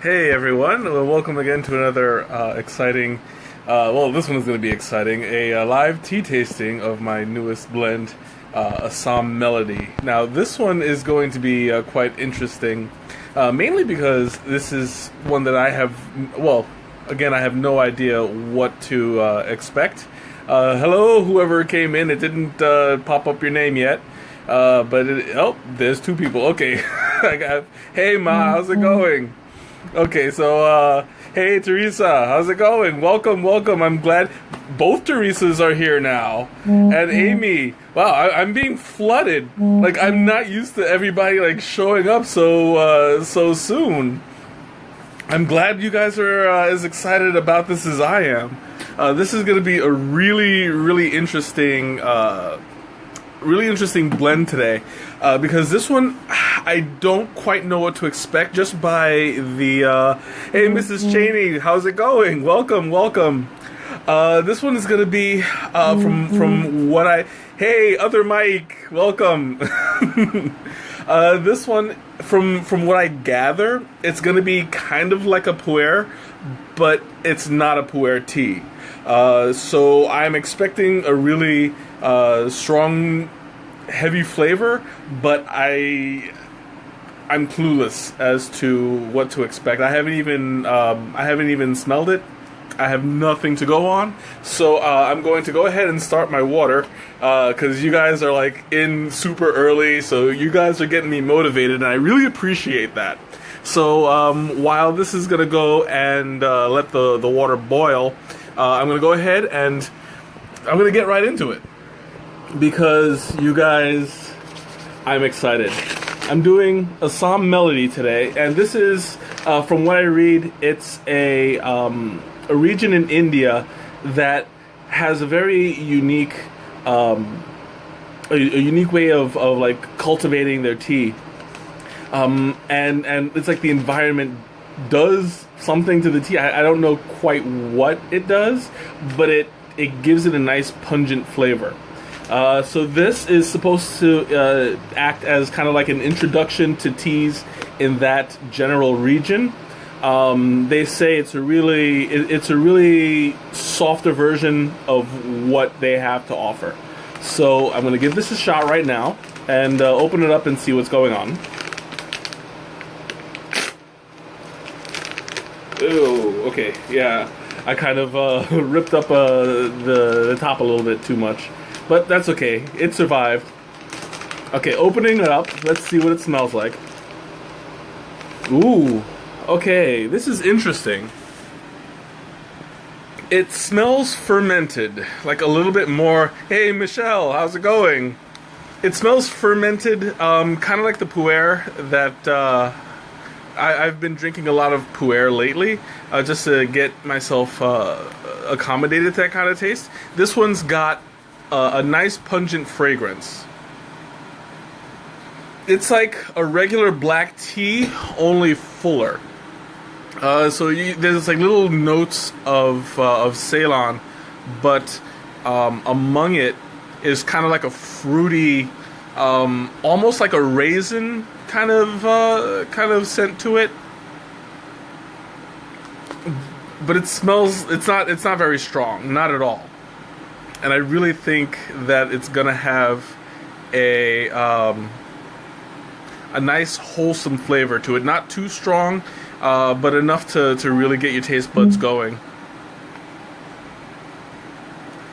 Hey everyone, well, welcome again to another exciting, well this one is going to be exciting, a live tea tasting of my newest blend, Assam Melody. Now this one is going to be quite interesting, mainly because this is one that I have, well, again I have no idea what to expect. Hello whoever came in, it didn't pop up your name yet. Oh, there's two people, okay. Hey Ma, how's it going? Okay, so, hey Teresa, how's it going? Welcome, welcome. I'm glad both Teresas are here now. And Amy, wow, I'm being flooded. Like, I'm not used to everybody, like, showing up so soon. I'm glad you guys are as excited about this as I am. This is going to be a really interesting blend today, because this one I don't quite know what to expect just by the hey Mrs. Cheney, how's it going? Welcome. This one is gonna be from what I hey other Mike, welcome. This one from what I gather, it's gonna be kind of like a pu'er, but it's not a pu'er tea. So I'm expecting a really strong, heavy flavor, but I'm clueless as to what to expect. I haven't even smelled it. I have nothing to go on, so I'm going to go ahead and start my water, because you guys are like in super early, so you guys are getting me motivated, and I really appreciate that. So while this is gonna go and let the water boil, I'm gonna go ahead and I'm gonna get right into it, because you guys, I'm excited. I'm doing Assam Melody today, and this is, from what I read, it's a region in India that has a very unique, a unique way of like cultivating their tea, and it's like the environment does something to the tea. I don't know quite what it does, but it gives it a nice pungent flavor. So this is supposed to act as kind of like an introduction to teas in that general region. They say it's a really softer version of what they have to offer. So I'm going to give this a shot right now and open it up and see what's going on. Ooh, okay, yeah. I kind of ripped up the top a little bit too much. But that's okay. It survived. Okay, opening it up. Let's see what it smells like. Ooh. Okay, this is interesting. It smells fermented. Like a little bit more. Hey, Michelle, how's it going? It smells fermented, kind of like the pu'er that I've been drinking a lot of pu'er lately, just to get myself accommodated to that kind of taste. This one's got a nice pungent fragrance. It's like a regular black tea, only fuller. So there's like little notes of Ceylon, but among it is kind of like a fruity, almost like a raisin kind of scent to it. But it smells. It's not very strong, not at all. And I really think that it's gonna have a nice wholesome flavor to it. Not too strong, but enough to really get your taste buds going.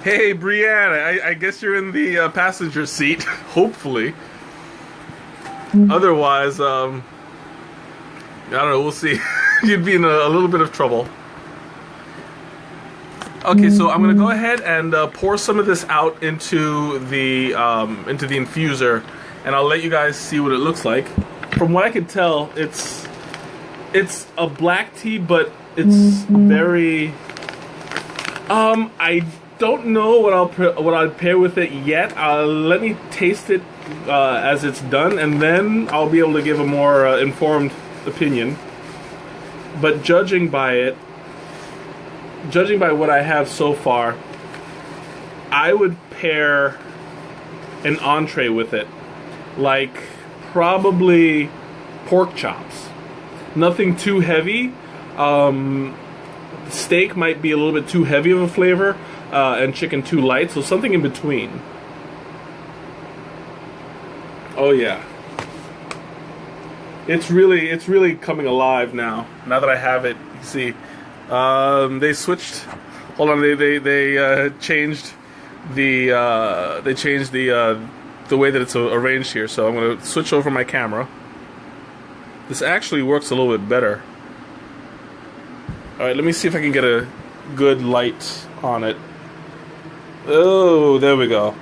Hey, Brianne, I guess you're in the passenger seat, hopefully. Otherwise, I don't know, we'll see. You'd be in a little bit of trouble. Okay, so I'm gonna go ahead and pour some of this out into the infuser, and I'll let you guys see what it looks like. From what I can tell, it's a black tea, but it's very. I don't know what I'll pair with it yet. Let me taste it as it's done, and then I'll be able to give a more informed opinion. But judging by what I have so far, I would pair an entree with it, like probably pork chops. Nothing too heavy. Steak might be a little bit too heavy of a flavor, and chicken too light, so something in between. Oh yeah. It's really coming alive now. Now that I have it, you see. They switched. Hold on, they changed the way that it's arranged here. So I'm going to switch over my camera. This actually works a little bit better. All right, let me see if I can get a good light on it. Oh, there we go.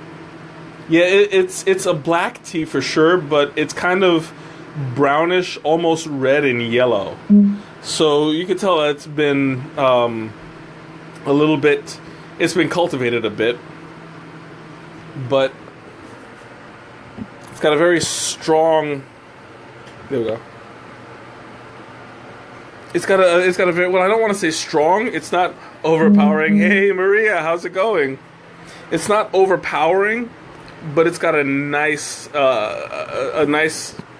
Yeah, it's a black tea for sure, but it's kind of brownish, almost red and yellow. So you can tell it's been a little bit. It's been cultivated a bit, but it's got a very strong. There we go. It's got a very, well, I don't want to say strong. It's not overpowering. Hey Maria, how's it going? It's not overpowering, but it's got a nice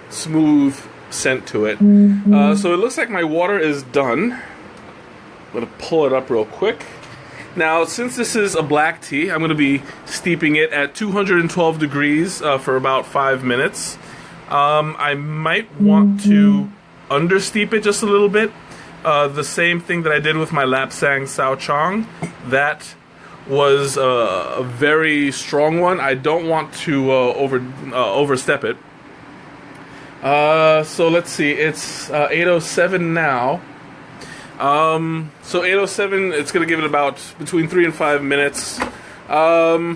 smooth scent to it. So it looks like my water is done. I'm gonna pull it up real quick. Now, since this is a black tea, I'm gonna be steeping it at 212 degrees for about 5 minutes. I might want to understeep it just a little bit. The same thing that I did with my Lapsang Sao Chong. That was a very strong one. I don't want to overstep it. So let's see. It's 8:07 now. So 8:07. It's gonna give it about between 3 and 5 minutes. I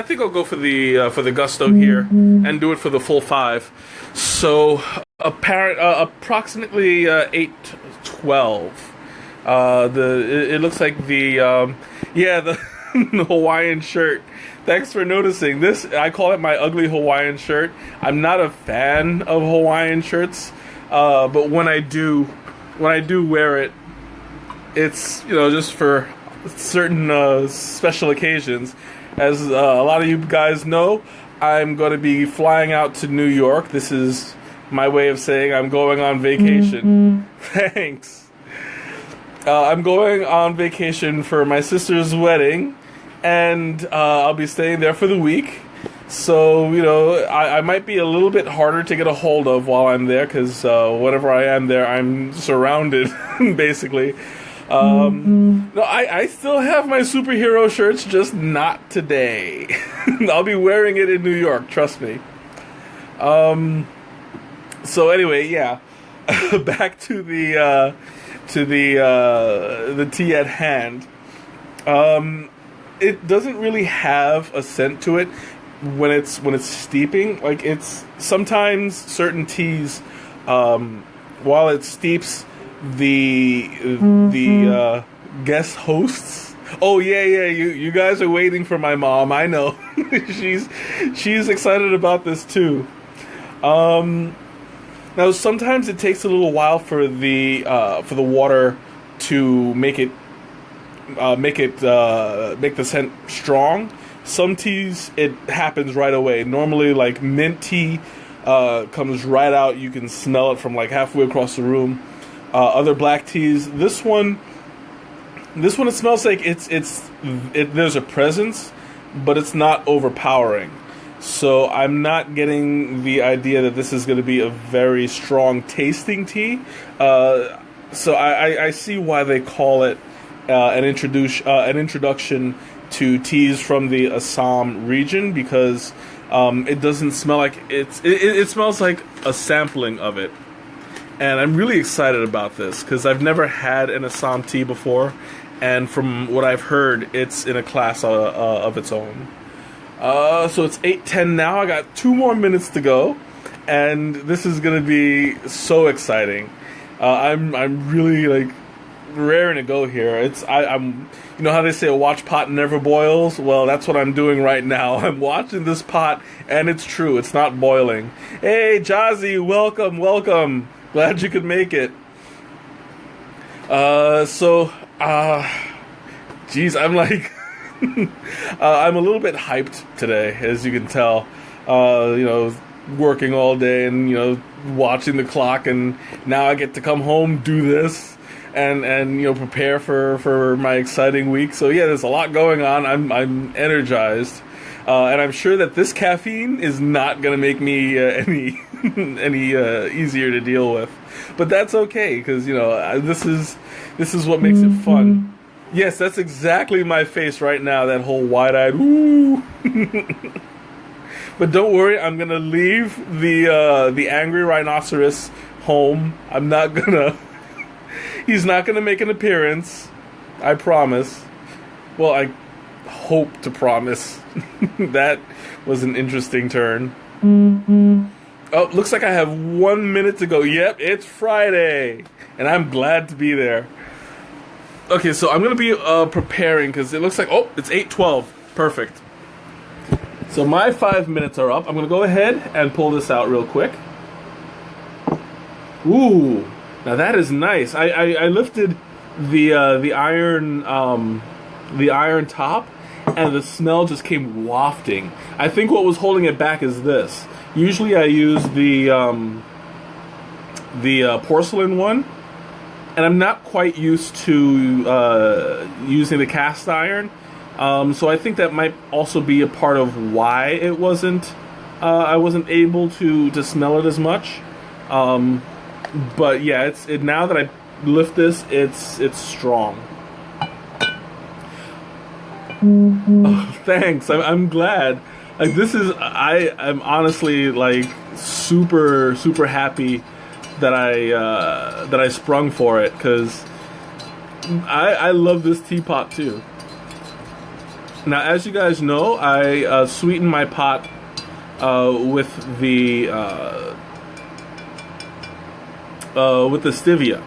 think I'll go for the gusto here and do it for the full 5. So approximately 8:12. It looks like the the Hawaiian shirt. Thanks for noticing this. I call it my ugly Hawaiian shirt. I'm not a fan of Hawaiian shirts, but when I do wear it, it's just for certain special occasions. As a lot of you guys know, I'm going to be flying out to New York. This is my way of saying I'm going on vacation. Thanks. I'm going on vacation for my sister's wedding, and I'll be staying there for the week. So, I might be a little bit harder to get a hold of while I'm there, because whenever I am there, I'm surrounded, basically. No, I still have my superhero shirts, just not today. I'll be wearing it in New York, trust me. So anyway, yeah. Back to the tea at hand. It doesn't really have a scent to it when it's steeping. Like, it's sometimes certain teas, while it steeps, the guest hosts. Oh yeah, you guys are waiting for my mom. I know. she's excited about this too. Now sometimes it takes a little while for the water to make the scent strong. Some teas it happens right away. Normally, like mint tea comes right out. You can smell it from like halfway across the room. Other black teas, this one it smells like there's a presence, but it's not overpowering. So I'm not getting the idea that this is going to be a very strong tasting tea. So I see why they call it an introduction to teas from the Assam region, because it doesn't smell like it smells like a sampling of it. And I'm really excited about this because I've never had an Assam tea before, and from what I've heard, it's in a class of its own. So it's 8:10 now. I got 2 more minutes to go, and this is gonna be so exciting. I'm really like raring to go here. I'm you know how they say a watch pot never boils? Well, that's what I'm doing right now. I'm watching this pot, and it's true. It's not boiling. Hey, Jazzy, welcome. Glad you could make it. Geez, I'm like, I'm a little bit hyped today, as you can tell. working all day and, you know, watching the clock, and now I get to come home, do this, and you know, prepare for my exciting week. So yeah, there's a lot going on. I'm energized, and I'm sure that this caffeine is not going to make me any easier to deal with. But that's okay, because, you know, this is what makes it fun. Yes, that's exactly my face right now, that whole wide-eyed woo. But don't worry, I'm gonna leave the angry rhinoceros home. I'm not gonna he's not gonna make an appearance. I promise. Well, I hope to promise. That was an interesting turn. Oh, looks like I have 1 minute to go. Yep, it's Friday, and I'm glad to be there. Okay, so I'm gonna be preparing, because it looks like, oh, it's 8:12. Perfect. So my 5 minutes are up. I'm gonna go ahead and pull this out real quick. Ooh, now that is nice. I lifted the iron top, and the smell just came wafting. I think what was holding it back is this. Usually I use the porcelain one, and I'm not quite used to using the cast iron. So I think that might also be a part of why it wasn't I wasn't able to smell it as much. But yeah, now that I lift this, it's strong. Oh, thanks. I'm glad. Like, this is, I'm honestly like super happy that I sprung for it, because I love this teapot too. Now, as you guys know, I sweeten my pot with the stevia,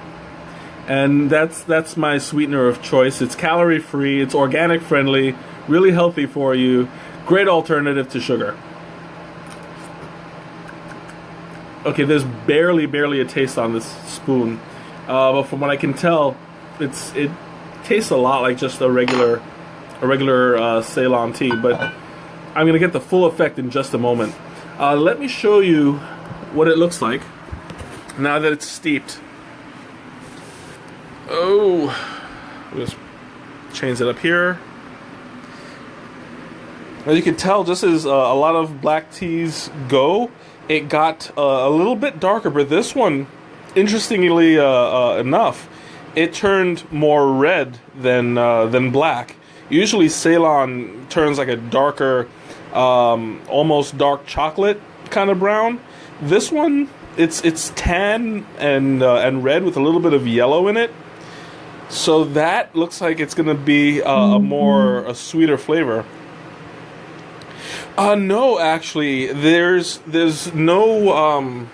and that's my sweetener of choice. It's calorie free, it's organic friendly, really healthy for you, great alternative to sugar. Okay, there's barely a taste on this spoon, but from what I can tell, it tastes a lot like just a regular Ceylon tea, but I'm going to get the full effect in just a moment. Let me show you what it looks like now that it's steeped. Oh, just change it up here. As you can tell, just as a lot of black teas go, it got a little bit darker, but this one, interestingly enough, it turned more red than black. Usually Ceylon turns like a darker, almost dark chocolate kind of brown. This one, it's tan and red with a little bit of yellow in it. So that looks like it's gonna be a sweeter flavor. No, actually, there's no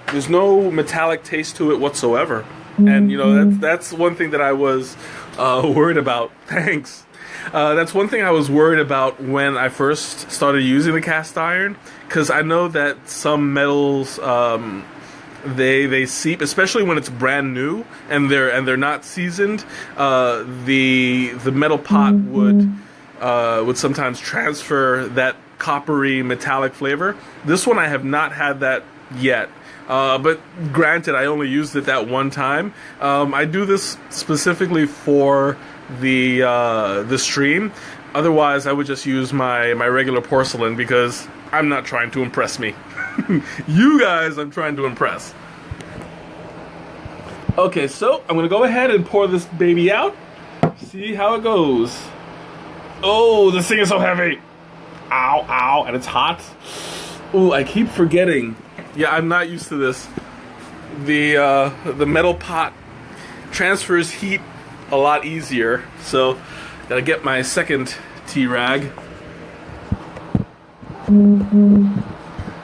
metallic taste to it whatsoever. And you know, that's one thing that I was worried about. Thanks. That's one thing I was worried about when I first started using the cast iron, because I know that some metals they seep, especially when it's brand new and they're not seasoned. The metal pot would sometimes transfer that coppery metallic flavor. This one I have not had that yet. But granted, I only used it that one time. I do this specifically for the stream. Otherwise, I would just use my regular porcelain, because I'm not trying to impress me. You guys, I'm trying to impress. Okay, so I'm gonna go ahead and pour this baby out. See how it goes. Oh, this thing is so heavy. Ow, ow, and it's hot. Ooh, I keep forgetting. Yeah, I'm not used to this. The metal pot transfers heat a lot easier, so gotta get my second tea rag.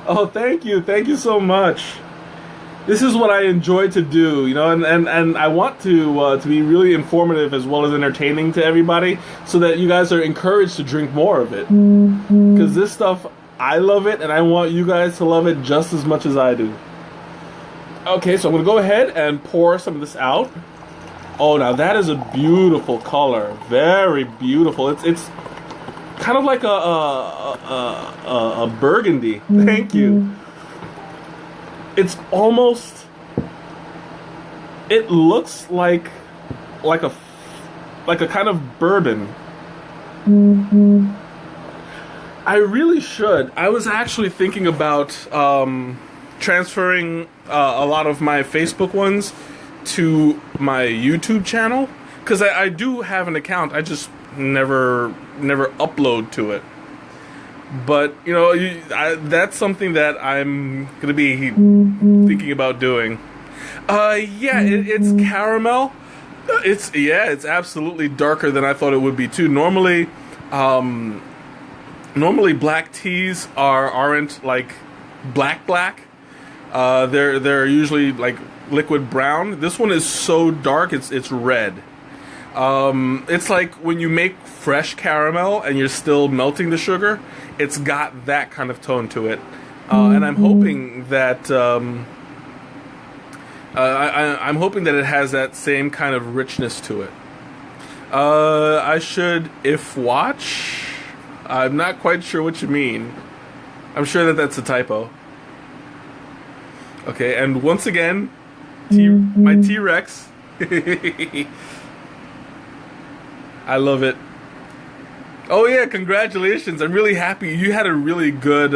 Oh, thank you so much. This is what I enjoy to do, you know, and I want to be really informative as well as entertaining to everybody, so that you guys are encouraged to drink more of it. Because this stuff, I love it, and I want you guys to love it just as much as I do. Okay, so I'm gonna go ahead and pour some of this out. Oh, now that is a beautiful color, very beautiful. It's kind of like a burgundy. Thank you. It's almost. It looks like a like a kind of bourbon. I really should. I was actually thinking about transferring a lot of my Facebook ones to my YouTube channel because I do have an account. I just never upload to it. But you know, that's something that I'm gonna be thinking about doing. Yeah, it's caramel. It's absolutely darker than I thought it would be too. Normally black teas aren't like black. They're usually like liquid brown. This one is so dark, it's red. It's like when you make fresh caramel and you're still melting the sugar. It's got that kind of tone to it, and I'm hoping that I'm hoping that it has that same kind of richness to it. I should if watch. I'm not quite sure what you mean. I'm sure that that's a typo. Okay, and once again, my T-Rex. I love it. Oh yeah, congratulations! I'm really happy. You had a really good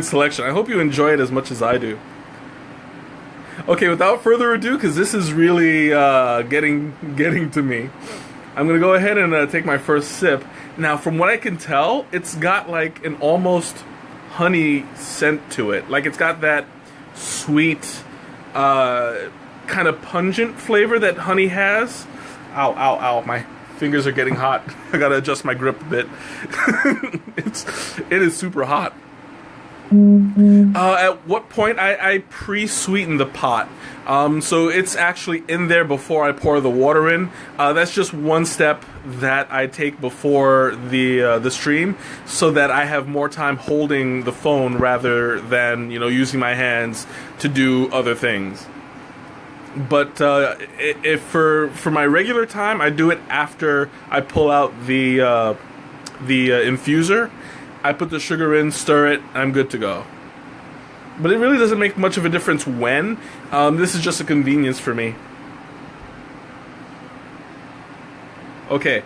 selection. I hope you enjoy it as much as I do. Okay, without further ado, because this is really getting to me, I'm gonna go ahead and take my first sip. Now, from what I can tell, it's got like an almost honey scent to it. Like it's got that sweet, kind of pungent flavor that honey has. Ow, ow, ow! My fingers are getting hot. I gotta adjust my grip a bit. It is super hot. At what point I pre-sweeten the pot, so it's actually in there before I pour the water in. That's just one step that I take before the stream, so that I have more time holding the phone rather than using my hands to do other things. But if for my regular time, I do it after I pull out the infuser. I put the sugar in, stir it, I'm good to go. But it really doesn't make much of a difference when. This is just a convenience for me. Okay,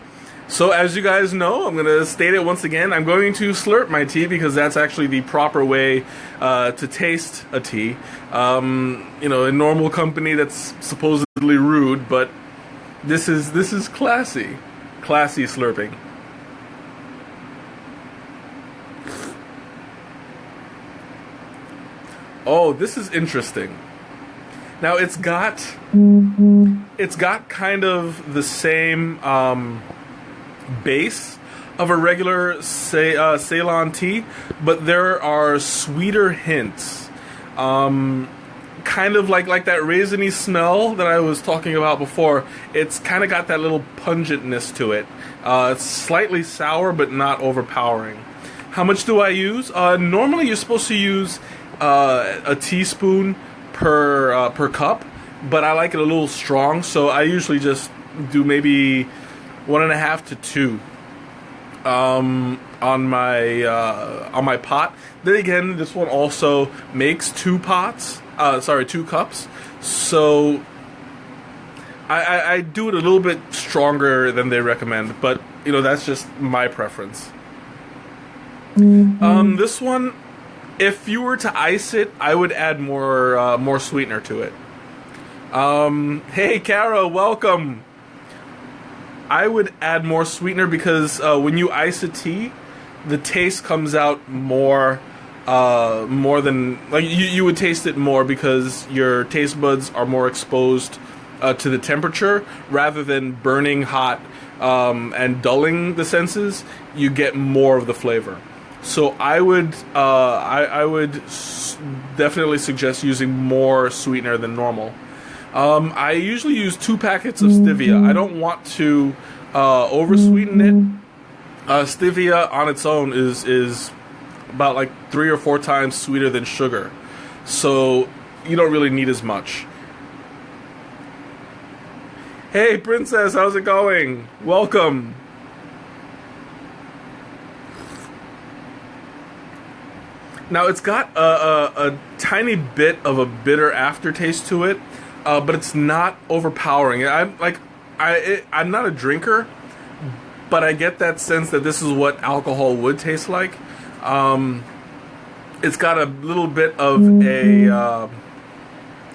so as you guys know, I'm going to state it once again. I'm going to slurp my tea because that's actually the proper way to taste a tea. In normal company, that's supposedly rude, but this is classy slurping. Oh, this is interesting. Now it's got kind of the same base of a regular Ceylon tea, but there are sweeter hints. Kind of like that raisiny smell that I was talking about before. It's kind of got that little pungentness to it. It's slightly sour, but not overpowering. How much do I use? Normally, you're supposed to use a teaspoon per cup, but I like it a little strong, so I usually just do maybe 1.5 to 2 on my pot. Then again, this one also makes 2 cups. So I do it a little bit stronger than they recommend, but that's just my preference. This one, if you were to ice it, I would add more sweetener to it. Hey, Kara, welcome. I would add more sweetener because when you ice a tea, the taste comes out more than like you would taste it more because your taste buds are more exposed to the temperature rather than burning hot and dulling the senses. You get more of the flavor. So I would definitely suggest using more sweetener than normal. I usually use 2 packets of stevia. I don't want to over sweeten it. Stevia on its own is about like 3 or 4 times sweeter than sugar, so you don't really need as much. Hey, Princess, how's it going? Welcome. Now it's got a tiny bit of a bitter aftertaste to it, but it's not overpowering. I'm not a drinker, but I get that sense that this is what alcohol would taste like. It's got a little bit of a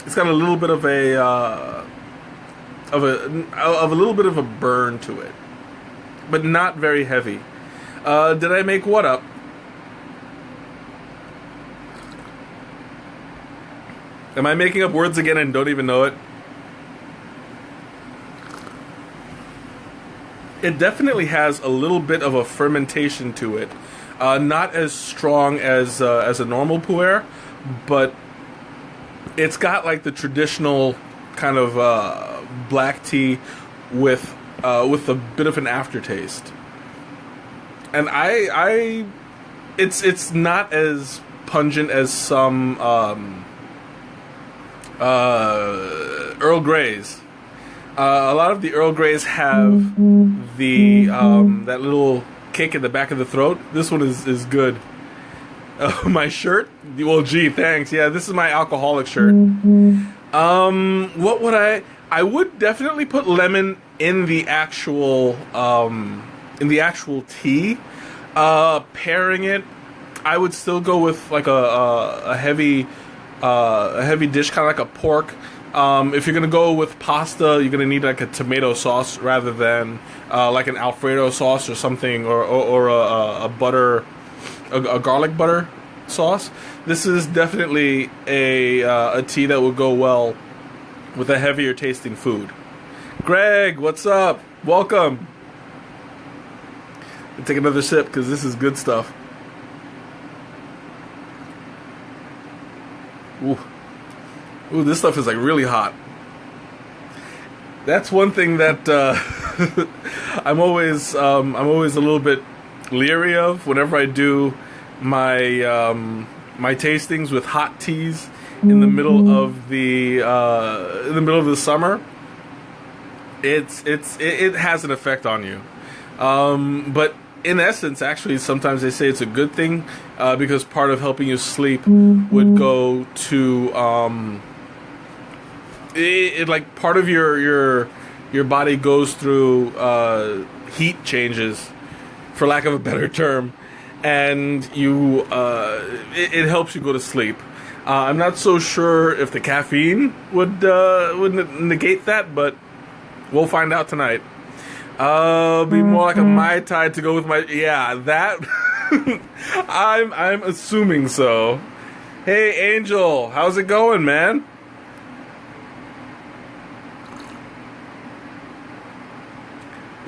it's got a little bit of a little bit of a burn to it, but not very heavy. Did I make what up? Am I making up words again and don't even know it? It definitely has a little bit of a fermentation to it. Not as strong as a normal pu'er, but it's got like the traditional kind of black tea with a bit of an aftertaste. And it's not as pungent as some Earl Greys. A lot of the Earl Greys have the that little kick in the back of the throat. This one is good. My shirt? Well, gee, thanks. Yeah, this is my alcoholic shirt. What would I would definitely put lemon in the actual tea. Pairing it, I would still go with like a heavy dish, kind of like a pork. If you're gonna go with pasta, you're gonna need like a tomato sauce rather than like an Alfredo sauce or something, or a butter, a garlic butter sauce. This is definitely a tea that would go well with a heavier tasting food. Greg, what's up? Welcome. I'll take another sip because this is good stuff. Ooh, this stuff is like really hot. That's one thing that I'm always a little bit leery of whenever I do my my tastings with hot teas in the middle of the summer. It has an effect on you, but in essence, actually, sometimes they say it's a good thing because part of helping you sleep would go to like part of your body goes through heat changes, for lack of a better term, and you it helps you go to sleep. I'm not so sure if the caffeine would negate that, but we'll find out tonight. Be more like a Mai Tai to go with my... Yeah, that... I'm assuming so. Hey, Angel, how's it going, man?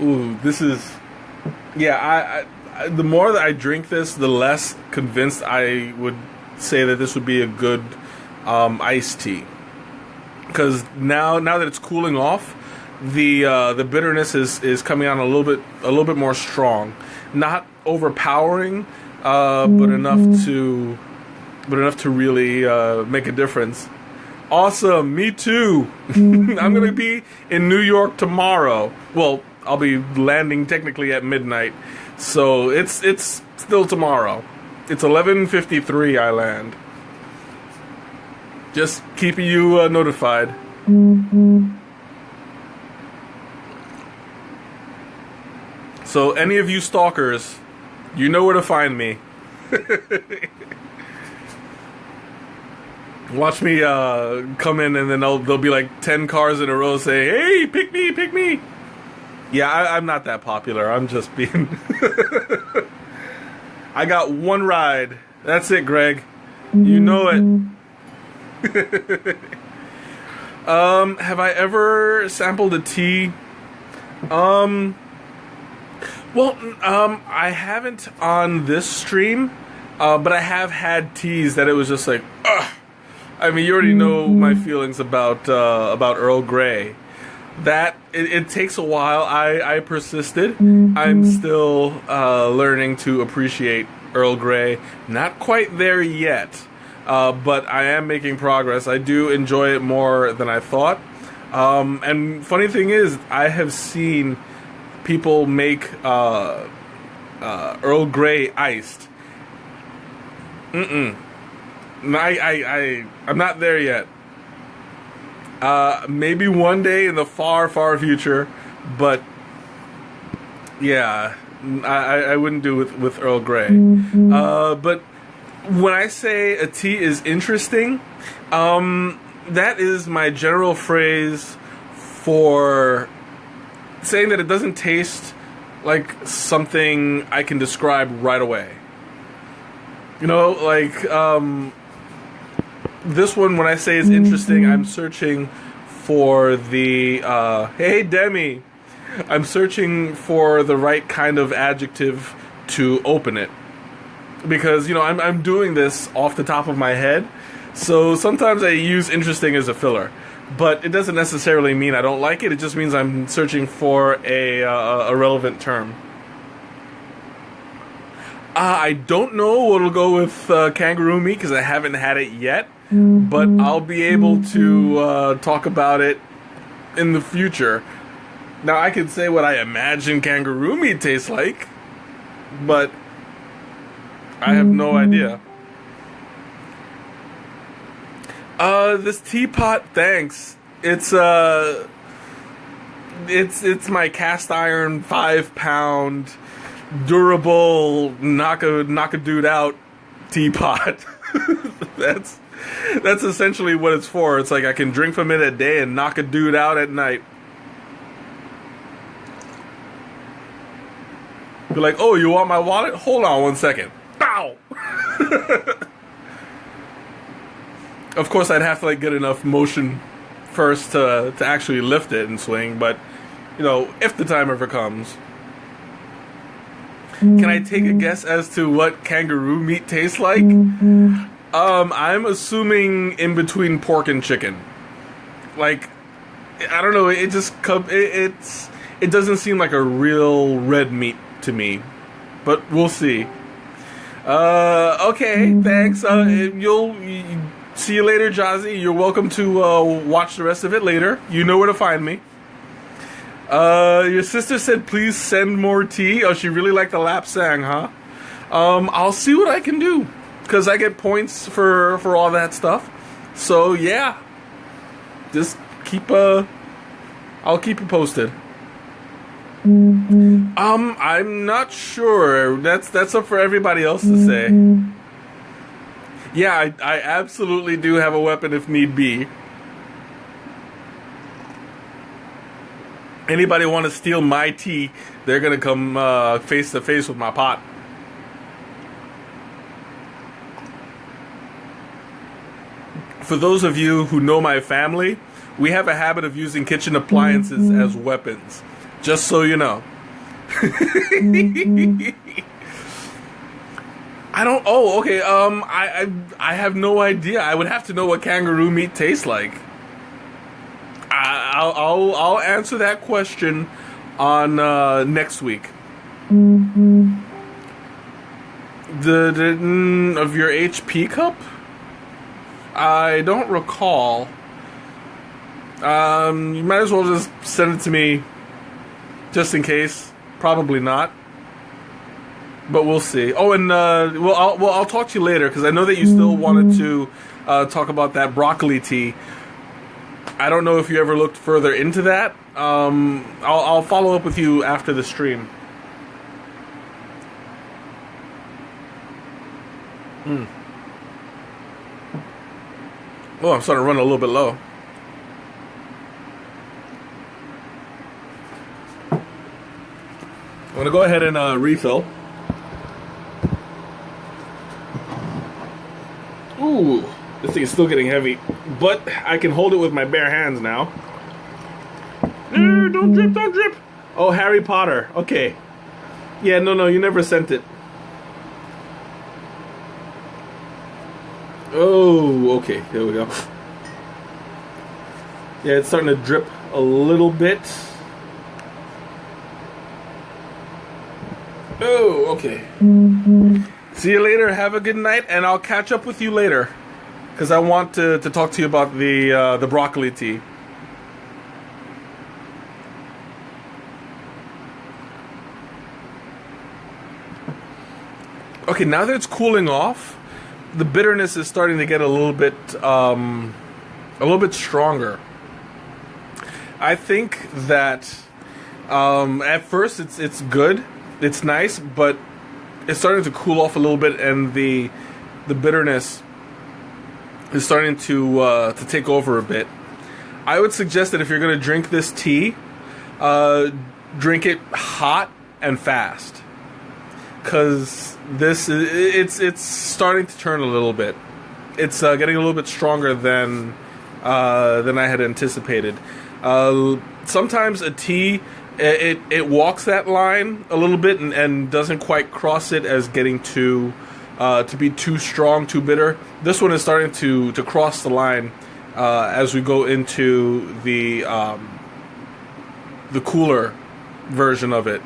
Ooh, this is... Yeah, I the more that I drink this, the less convinced I would say that this would be a good iced tea. Because now that it's cooling off, the bitterness is coming on a little bit more strong, not overpowering, but enough to really make a difference. Awesome, me too. I'm gonna be in New York tomorrow. Well, I'll be landing technically at midnight, so it's still tomorrow. It's 11:53. I land. Just keeping you notified. So any of you stalkers, you know where to find me. Watch me come in, and then there'll be like 10 cars in a row say, "Hey, pick me, pick me." Yeah, I'm not that popular. I'm just being... I got one ride. That's it, Greg. You know it. Have I ever sampled a tea? Well, I haven't on this stream, but I have had teas that it was just like, ugh. I mean, you already know my feelings about Earl Grey. That it takes a while. I persisted. I'm still learning to appreciate Earl Grey. Not quite there yet, but I am making progress. I do enjoy it more than I thought. And funny thing is, I have seen people make Earl Grey iced, I'm not there yet. Maybe one day in the far, far future, but yeah, I wouldn't do with Earl Grey. But when I say a tea is interesting, that is my general phrase for saying that it doesn't taste like something I can describe right away. You know, like, this one, when I say it's interesting, I'm searching for the, hey, Demi, I'm searching for the right kind of adjective to open it. Because, you know, I'm doing this off the top of my head, so sometimes I use interesting as a filler. But it doesn't necessarily mean I don't like it, it just means I'm searching for a relevant term. I don't know what'll go with kangaroo meat, because I haven't had it yet. But I'll be able to talk about it in the future. Now, I can say what I imagine kangaroo meat tastes like, but I have no idea. This teapot, thanks. It's my cast iron 5-pound durable knock a dude out teapot. That's essentially what it's for. It's like I can drink from it at day and knock a dude out at night. Be like, oh, you want my wallet? Hold on one second. Bow! Of course, I'd have to like get enough motion first to actually lift it and swing, but, you know, if the time ever comes. Can I take a guess as to what kangaroo meat tastes like? I'm assuming in between pork and chicken. Like, I don't know, it just it doesn't seem like a real red meat to me, but we'll see. Okay, thanks. You'll see you later, Jazzy. You're welcome to watch the rest of it later. You know where to find me. Your sister said please send more tea. Oh, she really liked the lap sang, huh? I'll see what I can do, because I get points for all that stuff. So yeah, just I'll keep you posted. I'm not sure. That's up for everybody else to say. Yeah, I absolutely do have a weapon if need be. Anybody want to steal my tea, they're gonna come face to face with my pot. For those of you who know my family, we have a habit of using kitchen appliances as weapons. Just so you know. I don't. Oh, okay. I have no idea. I would have to know what kangaroo meat tastes like. I'll answer that question on next week. The of your HP cup? I don't recall. You might as well just send it to me, just in case. Probably not, but we'll see. Oh, and I'll talk to you later, because I know that you still wanted to talk about that broccoli tea. I don't know if you ever looked further into that. I'll follow up with you after the stream. Oh, I'm starting to run a little bit low. I'm going to go ahead and refill. Ooh, this thing is still getting heavy, but I can hold it with my bare hands now. Don't drip, don't drip. Oh, Harry Potter. Okay. Yeah, no, you never sent it. Oh, okay. There we go. Yeah, it's starting to drip a little bit. Oh, okay. See you later. Have a good night, and I'll catch up with you later, because I want to talk to you about the broccoli tea. Okay, now that it's cooling off, the bitterness is starting to get a little bit stronger. I think that at first it's good, it's nice, but it's starting to cool off a little bit, and the bitterness is starting to take over a bit. I would suggest that if you're going to drink this tea, drink it hot and fast, because it's starting to turn a little bit. It's getting a little bit stronger than I had anticipated. Sometimes a tea it walks that line a little bit and doesn't quite cross it as getting to be too strong, too bitter. This one is starting to cross the line as we go into the cooler version of it.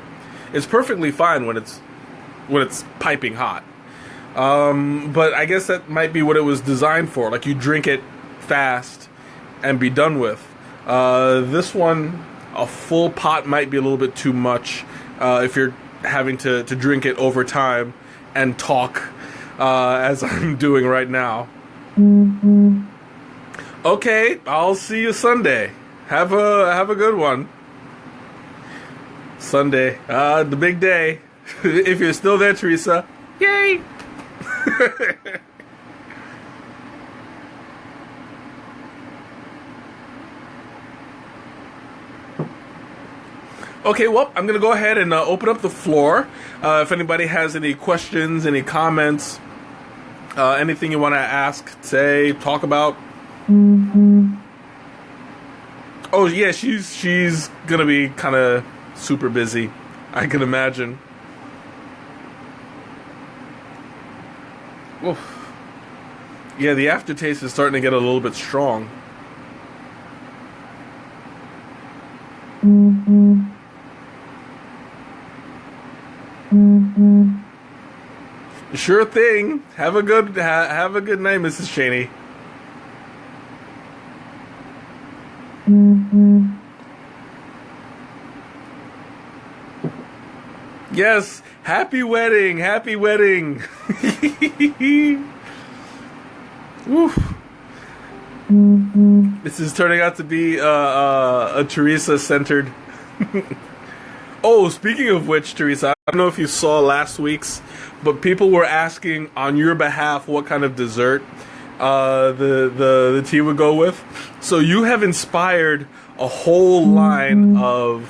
It's perfectly fine when it's piping hot. But I guess that might be what it was designed for. Like, you drink it fast and be done with. This one, a full pot might be a little bit too much if you're having to drink it over time and talk as I'm doing right now. Okay, I'll see you Sunday. Have a good one. Sunday, the big day. If you're still there, Teresa, yay! Okay, well, I'm going to go ahead and open up the floor. If anybody has any questions, any comments, anything you want to ask, say, talk about. Oh, yeah, she's going to be kind of super busy, I can imagine. Oof. Yeah, the aftertaste is starting to get a little bit strong. Sure thing. Have a good night, Mrs. Cheney. Yes, happy wedding, happy wedding. Oof. This is turning out to be a Teresa-centered. Oh, speaking of which, Teresa, I don't know if you saw last week's, but people were asking on your behalf what kind of dessert the tea would go with. So you have inspired a whole line of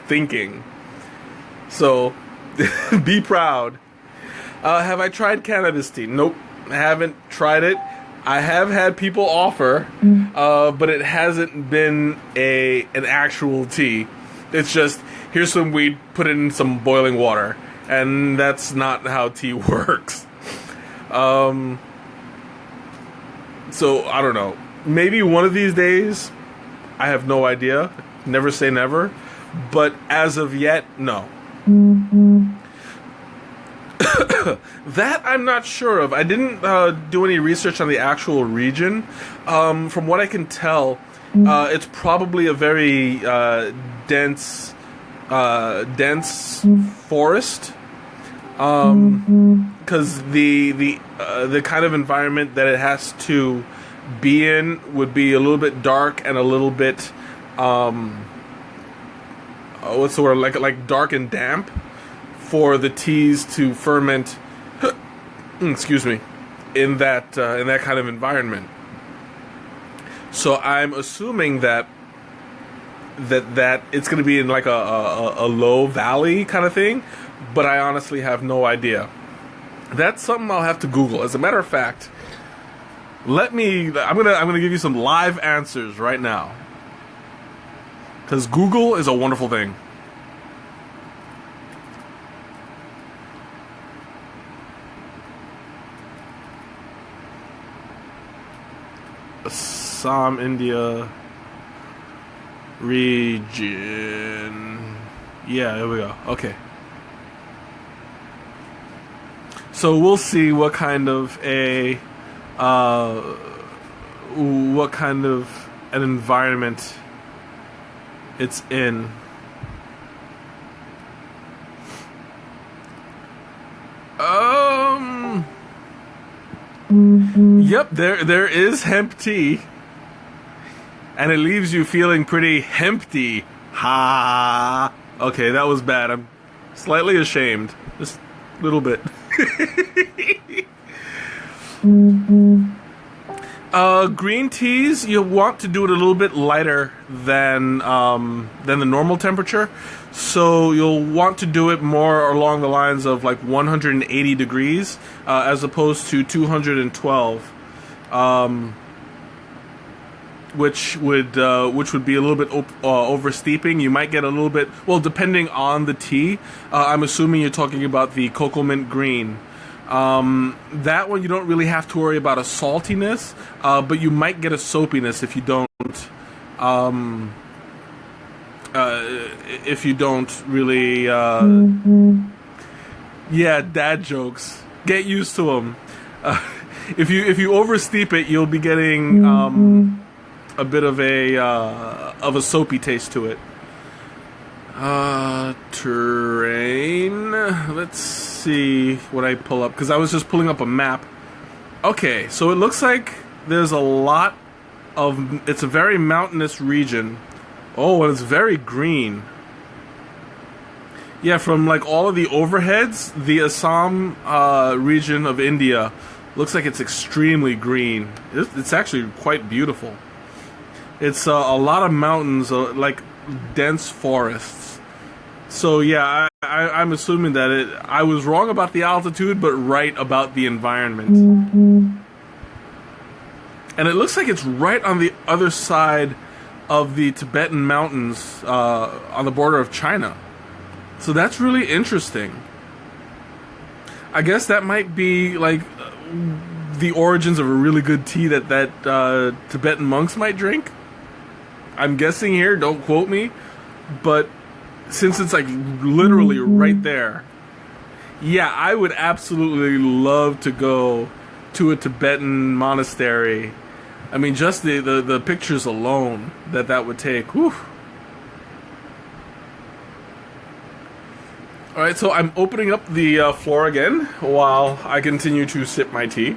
thinking. So be proud. Have I tried cannabis tea? Nope, I haven't tried it. I have had people offer, but it hasn't been an actual tea. It's just, here's some weed, put it in some boiling water, and that's not how tea works. So I don't know. Maybe one of these days. I have no idea. Never say never. But as of yet, no. That I'm not sure of. I didn't do any research on the actual region. From what I can tell, it's probably a very dense forest. Because the kind of environment that it has to be in would be a little bit dark and a little bit what's the word, like dark and damp for the teas to ferment excuse me, in that kind of environment. So I'm assuming that it's going to be in like a low valley kind of thing, but I honestly have no idea. That's something I'll have to Google. As a matter of fact, I'm gonna give you some live answers right now, because Google is a wonderful thing. Assam, India region. Yeah, there we go. Okay. So we'll see what kind of an environment it's in. Yep, there is hemp tea. And it leaves you feeling pretty hempty. Ha! Okay, that was bad. I'm slightly ashamed. Just a little bit. Green teas, you want to do it a little bit lighter than the normal temperature. So you'll want to do it more along the lines of like 180 degrees as opposed to 212, which would be a little bit oversteeping. You might get a little bit, well, depending on the tea. I'm assuming you're talking about the cocoa mint green. That one you don't really have to worry about a saltiness, but you might get a soapiness if you don't really yeah, dad jokes, get used to them. If you oversteep it, you'll be getting a bit of a soapy taste to it. Terrain. Let's see what I pull up, because I was just pulling up a map. Okay, so it looks like there's a lot of, it's a very mountainous region. Oh, and it's very green. Yeah, from like all of the overheads, the Assam region of India looks like it's extremely green. It's actually quite beautiful. It's a lot of mountains, like dense forests. So yeah, I'm assuming that I was wrong about the altitude, but right about the environment. And it looks like it's right on the other side of the Tibetan mountains, on the border of China. So that's really interesting. I guess that might be like the origins of a really good tea that Tibetan monks might drink. I'm guessing here, don't quote me, but since it's like literally right there, yeah, I would absolutely love to go to a Tibetan monastery. I mean, just the pictures alone that would take. Whew. All right, so I'm opening up the floor again while I continue to sip my tea.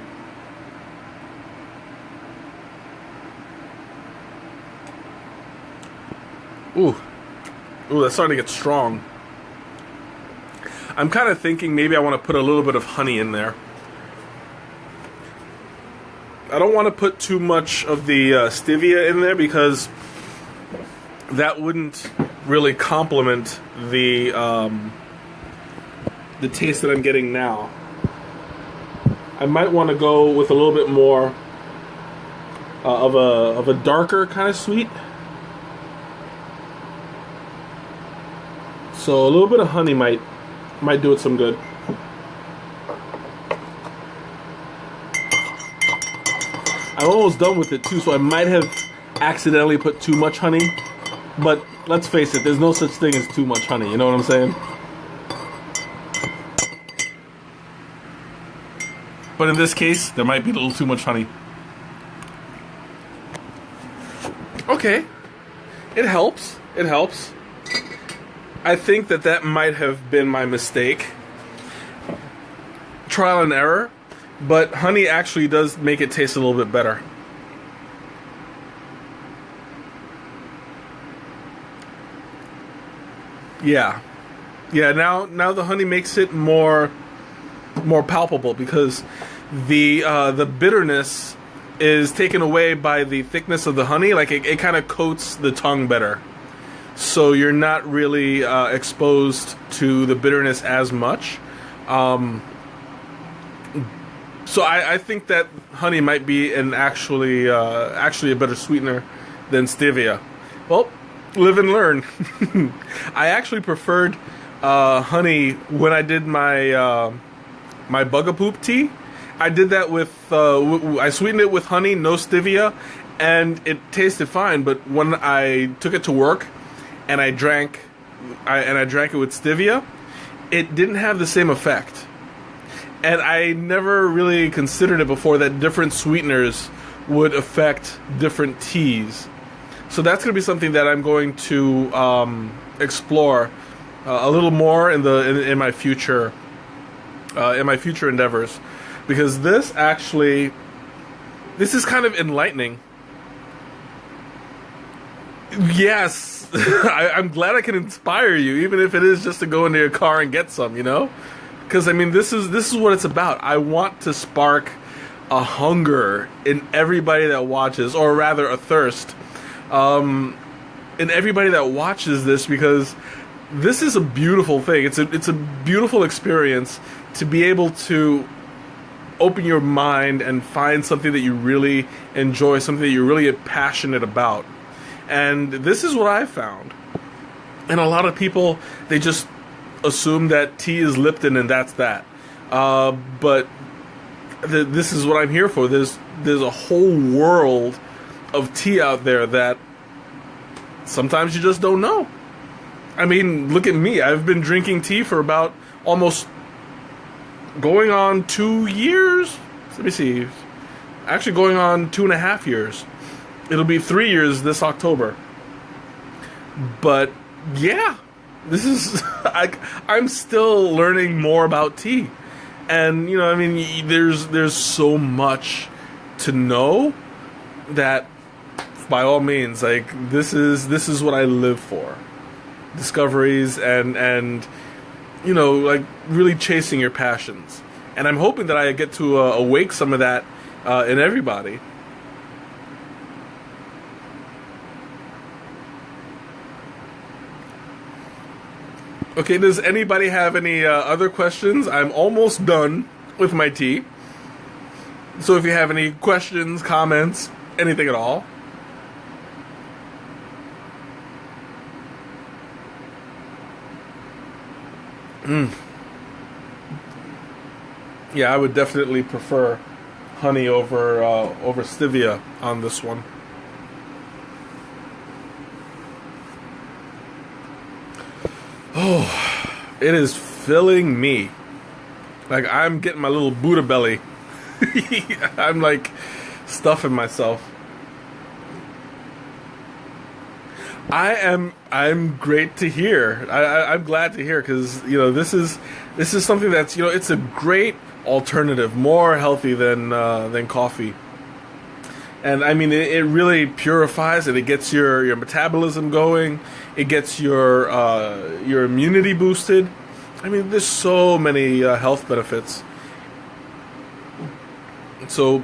Ooh, that's starting to get strong. I'm kind of thinking maybe I want to put a little bit of honey in there. I don't want to put too much of the stevia in there because that wouldn't really complement the taste that I'm getting now. I might want to go with a little bit more of a darker kind of sweet. So a little bit of honey might do it some good. I'm almost done with it too, so I might have accidentally put too much honey. But let's face it, there's no such thing as too much honey, you know what I'm saying? But in this case, there might be a little too much honey. Okay. It helps. It helps. I think that might have been my mistake. Trial and error. But honey actually does make it taste a little bit better. Yeah. Yeah, now the honey makes it more palpable because the bitterness is taken away by the thickness of the honey. Like it kind of coats the tongue better. So you're not really exposed to the bitterness as much. So I think that honey might be actually a better sweetener than stevia. Well, live and learn. I actually preferred honey when I did my my Bugapoop tea. I did that with I sweetened it with honey, no stevia, and it tasted fine. But when I took it to work and I drank it with stevia, it didn't have the same effect. And I never really considered it before that different sweeteners would affect different teas. So that's going to be something that I'm going to explore a little more in my future endeavors, because this is kind of enlightening. Yes, I'm glad I can inspire you, even if it is just to go into your car and get some, you know? Because, I mean, this is what it's about. I want to spark a hunger in everybody that watches, or rather a thirst, in everybody that watches this, because this is a beautiful thing. It's a beautiful experience to be able to open your mind and find something that you really enjoy, something that you're really passionate about. And this is what I found. And a lot of people, they just assume that tea is Lipton and that's that. But this is what I'm here for. There's a whole world of tea out there that sometimes you just don't know. I mean, look at me. I've been drinking tea for about almost going on 2 years. Let me see. Actually going on 2.5 years. It'll be 3 years this October. But yeah, this is I'm still learning more about tea. And you know, I mean, there's so much to know that by all means, like this is what I live for. Discoveries and you know, like really chasing your passions. And I'm hoping that I get to awake some of that in everybody. Okay, does anybody have any other questions? I'm almost done with my tea. So if you have any questions, comments, anything at all. Yeah, I would definitely prefer honey over stevia on this one. Oh, it is filling me. Like I'm getting my little Buddha belly. I'm like stuffing myself. I'm great to hear. I'm glad to hear, because you know this is something that's, you know, it's a great alternative, more healthy than coffee. And I mean, it really purifies it. It gets your metabolism going. It gets your immunity boosted. I mean, there's so many health benefits. So,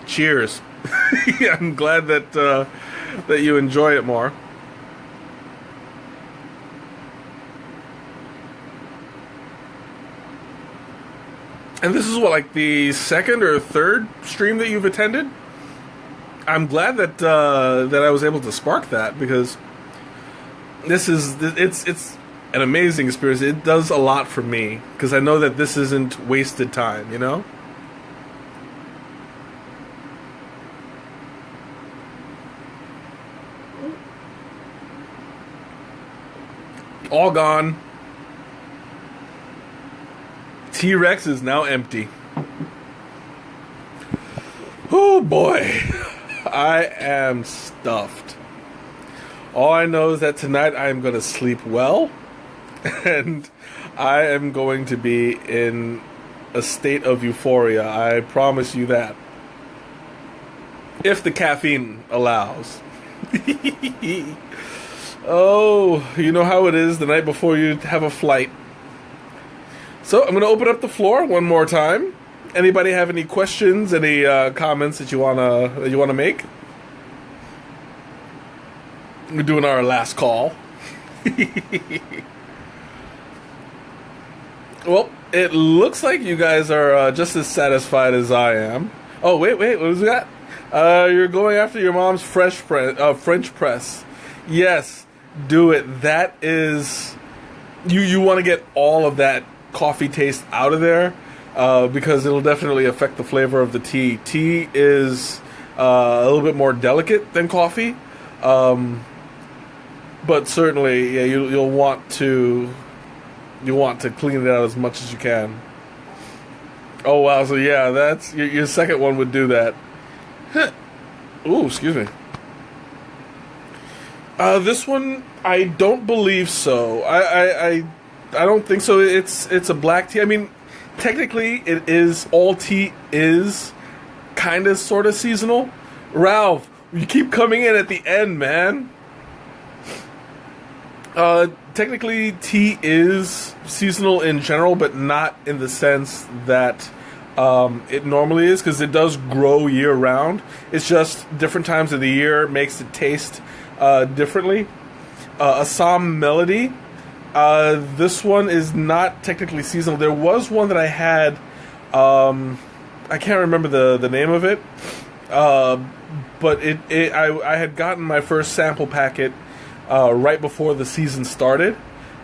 cheers. I'm glad that you enjoy it more. And this is what, like the second or third stream that you've attended? I'm glad that I was able to spark that, because it's an amazing experience. It does a lot for me, because I know that this isn't wasted time, you know? All gone. T-Rex is now empty. Oh boy. I am stuffed. All I know is that tonight I am going to sleep well, and I am going to be in a state of euphoria. I promise you that. If the caffeine allows. Oh, you know how it is the night before you have a flight. So I'm going to open up the floor one more time. Anybody have any questions, any comments that you wanna make? We're doing our last call. Well, it looks like you guys are just as satisfied as I am. Oh, wait, what was that? You're going after your mom's French press. Yes, do it. That is... You want to get all of that coffee taste out of there. Because it'll definitely affect the flavor of the tea. Tea is a little bit more delicate than coffee, but certainly, yeah, you'll want to clean it out as much as you can. Oh wow! So yeah, that's your second one would do that. Ooh, excuse me. This one, I don't believe so. I don't think so. It's a black tea. I mean, technically, all tea is kind of sort of seasonal. Ralph, you keep coming in at the end, man. Technically, tea is seasonal in general, but not in the sense that it normally is, because it does grow year round. It's just different times of the year makes it taste differently. Assam Melody. This one is not technically seasonal. There was one that I had. I can't remember the name of it. But I had gotten my first sample packet right before the season started,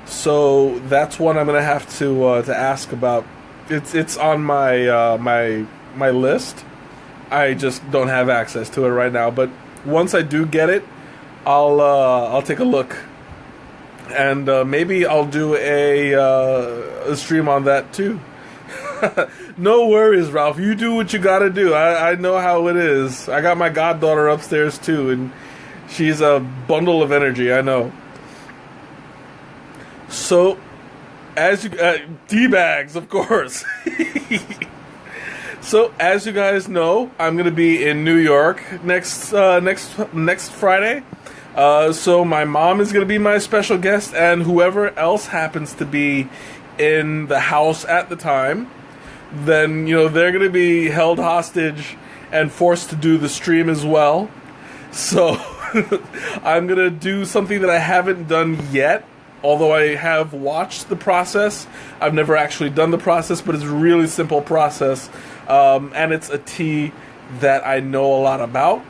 so that's one I'm gonna have to ask about. It's on my my list. I just don't have access to it right now. But once I do get it, I'll take a look, and maybe I'll do a stream on that too. No worries, Ralph. You do what you gotta do. I know how it is. I got my goddaughter upstairs too, and she's a bundle of energy, I know. So, as you... D-bags, of course. So, as you guys know, I'm going to be in New York next Friday. So, my mom is going to be my special guest, and whoever else happens to be in the house at the time, then, they're going to be held hostage and forced to do the stream as well. So... I'm going to do something that I haven't done yet, although I have watched the process. I've never actually done the process, but it's a really simple process, and it's a tea that I know a lot about.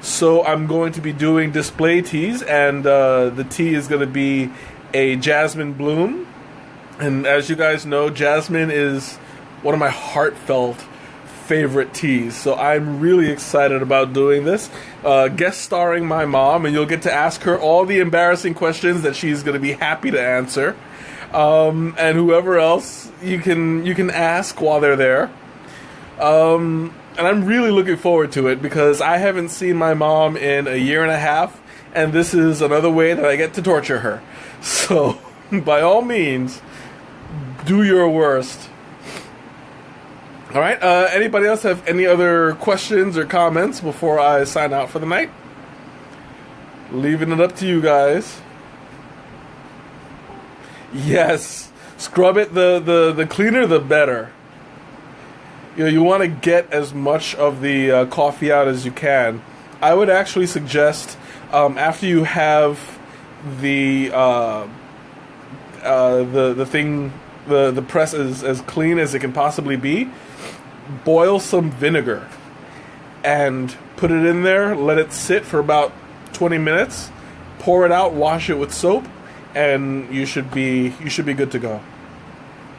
So I'm going to be doing display teas, and the tea is going to be a jasmine bloom. And as you guys know, jasmine is one of my heartfelt favorite teas, so I'm really excited about doing this. Guest starring my mom, and you'll get to ask her all the embarrassing questions that she's going to be happy to answer, and whoever else you can ask while they're there. And I'm really looking forward to it, because I haven't seen my mom in a year and a half, and this is another way that I get to torture her. So, by all means, do your worst. All right, anybody else have any other questions or comments before I sign out for the night? Leaving it up to you guys. Yes, scrub it. The cleaner, the better. You want to get as much of the coffee out as you can. I would actually suggest, after you have the thing, the press as clean as it can possibly be, boil some vinegar and put it in there, let it sit for about 20 minutes, pour it out, wash it with soap, and you should be good to go.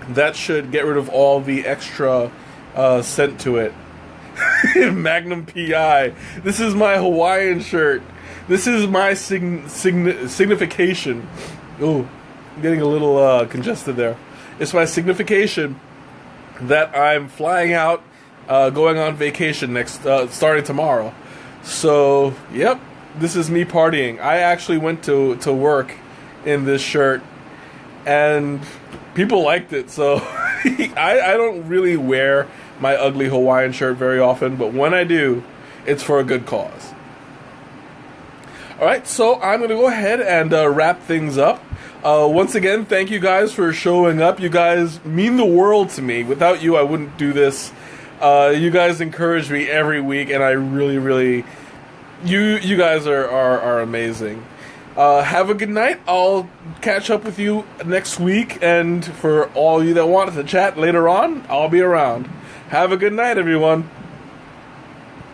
That should get rid of all the extra scent to it. Magnum PI. This is my Hawaiian shirt. This is my signification. Ooh, I'm getting a little congested there. It's my signification that I'm flying out, going on vacation starting tomorrow. So, yep, this is me partying. I actually went to work in this shirt, and people liked it. So, I don't really wear my ugly Hawaiian shirt very often, but when I do, it's for a good cause. Alright, so I'm going to go ahead and wrap things up. Once again, thank you guys for showing up. You guys mean the world to me. Without you, I wouldn't do this. You guys encourage me every week, and I really, really... You guys are amazing. Have a good night. I'll catch up with you next week, and for all you that wanted to chat later on, I'll be around. Have a good night, everyone.